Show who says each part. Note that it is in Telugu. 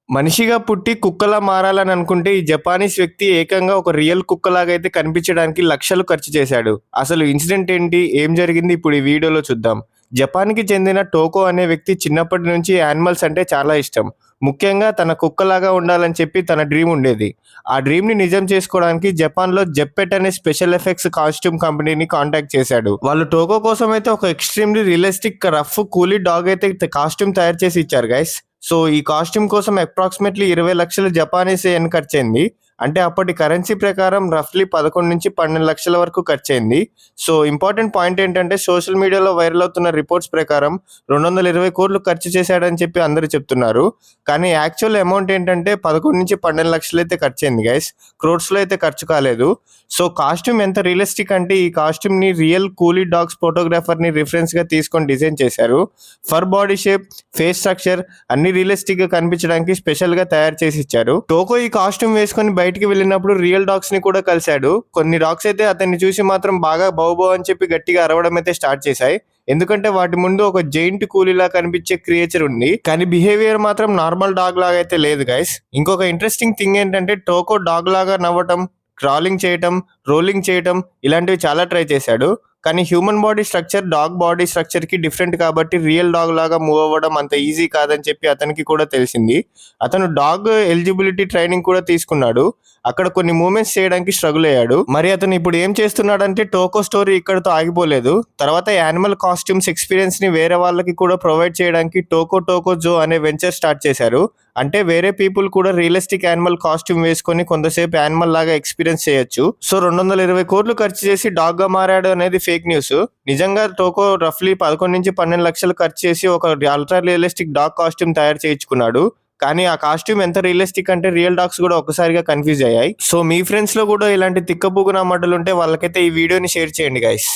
Speaker 1: మనిషిగా పుట్టి కుక్కలా మారాలని అనుకుంటే ఈ జపానీస్ వ్యక్తి ఏకంగా ఒక రియల్ కుక్కలాగా అయితే కనిపించడానికి లక్షలు ఖర్చు చేశాడు. అసలు ఇన్సిడెంట్ ఏంటి? ఏం జరిగింది? ఇప్పుడు ఈ వీడియోలో చూద్దాం. జపాన్‌కి చెందిన టోకో అనే వ్యక్తి చిన్నప్పటి నుంచి యానిమల్స్ అంటే చాలా ఇష్టం. ముఖ్యంగా తన కుక్కలాగా ఉండాలని చెప్పి తన డ్రీమ్ ఉండేది. ఆ డ్రీమ్‌ని నిజం చేసుకోవడానికి జపాన్‌లో జెప్పెట్ అనే స్పెషల్ ఎఫెక్ట్స్ కాస్ట్యూమ్ కంపెనీని కాంటాక్ట్ చేశాడు. వాళ్ళు టోకో కోసం అయితే ఒక ఎక్స్‌ట్రీమ్‌లీ రియలిస్టిక్ రఫ్ కూలీ డాగ్ అయితే కాస్ట్యూమ్ తయారు చేసి ఇచ్చారు గైస్. సో ఈ కాస్ట్యూమ్ కోసం అప్రాక్సిమేట్లీ 20,00,000 జపానీస్ యెన్ ఖర్చయింది. అంటే అప్పటి కరెన్సీ ప్రకారం రఫ్లీ 11-12 లక్షల వరకు ఖర్చయింది. సో ఇంపార్టెంట్ పాయింట్ ఏంటంటే సోషల్ మీడియాలో వైరల్ అవుతున్న రిపోర్ట్స్ ప్రకారం 220 కోట్లు ఖర్చు చేశాడని చెప్పి అందరూ చెప్తున్నారు. కానీ యాక్చువల్ అమౌంట్ ఏంటంటే 11-12 లక్షలు అయితే ఖర్చయింది గైస్. క్రోర్స్‌లో అయితే ఖర్చు కాలేదు. సో కాస్ట్యూమ్ ఎంత రియలిస్టిక్ అంటే ఈ కాస్ట్యూమ్‌ని రియల్ కూలీ డాగ్స్ ఫోటోగ్రాఫర్‌ని రిఫరెన్స్‌గా తీసుకొని డిజైన్ చేశారు. For body shape, face structure అన్ని రియలిస్టిక్‌గా కనిపించడానికి స్పెషల్‌గా తయారు చేసి ఇచ్చారు. టోకో ఈ కాస్ట్యూమ్ వేసుకొని బయటికి వెళ్ళినప్పుడు రియల్ డాగ్స్ ని కూడా కలిశాడు. కొన్ని డాగ్స్ అయితే అతన్ని చూసి మాత్రం బాగా బౌ బౌ అని చెప్పి గట్టిగా అరవడం అయితే స్టార్ట్ చేశాయి. ఎందుకంటే వాటి ముందు ఒక జైంట్ కూలీలా కనిపించే క్రియేచర్ ఉంది. కానీ బిహేవియర్ మాత్రం నార్మల్ డాగ్ లాగా అయితే లేదు గైస్. ఇంకొక ఇంట్రెస్టింగ్ థింగ్ ఏంటంటే టోకో డాగ్ లాగా నవ్వటం, క్రాలింగ్ చేయటం, రోలింగ్ చేయటం ఇలాంటివి చాలా ట్రై చేశాడు. కానీ human body structure dog body స్ట్రక్చర్‌కి డిఫరెంట్ కాబట్టి రియల్ డాగ్ లాగా మూవ్ అవ్వడం అంత ఈజీ కాదని చెప్పి అతనికి కూడా తెలిసింది. అతను డాగ్ ఎలిజిబిలిటీ ట్రైనింగ్ కూడా తీసుకున్నాడు. అక్కడ కొన్ని మూవ్‌మెంట్స్ చేయడానికి స్ట్రగుల్ అయ్యాడు. మరి అతను ఇప్పుడు ఏం చేస్తున్నాడంటే టోకో స్టోరీ ఇక్కడితో ఆగిపోలేదు. తర్వాత యానిమల్ కాస్ట్యూమ్స్ ఎక్స్‌పీరియన్స్‌ని వేరే వాళ్ళకి కూడా ప్రొవైడ్ చేయడానికి టోకో జో అనే వెంచర్ స్టార్ట్ చేశారు. అంటే వేరే పీపుల్ కూడా రియలిస్టిక్ యానిమల్ కాస్ట్యూమ్ వేసుకొని కొంతసేపు యానిమల్ లాగా ఎక్స్పీరియన్స్ చేయొచ్చు. సో 220 కోట్లు ఖర్చు చేసి డాగ్ గా మారాడు అనేది ఫేక్ న్యూస్. నిజంగా టోకో రఫ్లీ 11-12 లక్షలు ఖర్చు చేసి ఒక అల్ట్రా రియలిస్టిక్ డాగ్ కాస్ట్యూమ్ తయారు చేయించుకున్నాడు. కానీ ఆ కాస్ట్యూమ్ ఎంత రియలిస్టిక్ అంటే రియల్ డాగ్స్ కూడా ఒక్కసారిగా కన్ఫ్యూజ్ అయ్యాయి. సో మీ ఫ్రెండ్స్ లో కూడా ఇలాంటి తిక్కబుగ్గన మడ్డలు ఉంటే వాళ్ళకైతే ఈ వీడియోని షేర్ చేయండి గైస్.